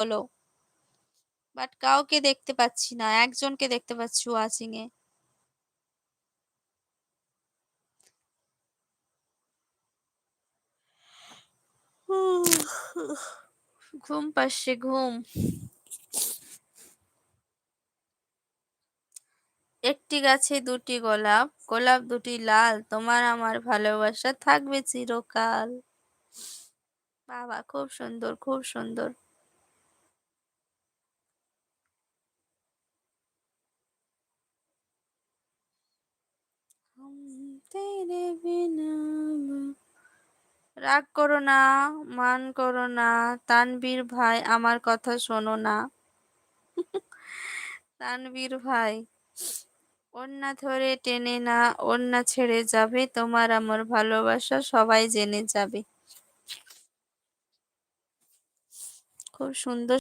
হলো, বাট কাউকে দেখতে পাচ্ছি না, একজনকে দেখতে পাচ্ছি ওয়াচিং এ। ঘুম পাচ্ছে, ঘুম। একটি গাছে দুটি গোলাপ, গোলাপ দুটি লাল, তোমার আমার ভালোবাসা থাকবে চিরকাল। বাবা, খুব সুন্দর, খুব সুন্দর। তেরে বিনা। রাগ করো না, মান করো না, তানবীর ভাই আমার কথা শোনো না। তানবীর ভাই, ওড়না ধরে টেনে না, ওড়না ছেড়ে যাবে, তোমার আমার ভালোবাসা সবাই জেনে যাবে। খুব সুন্দর।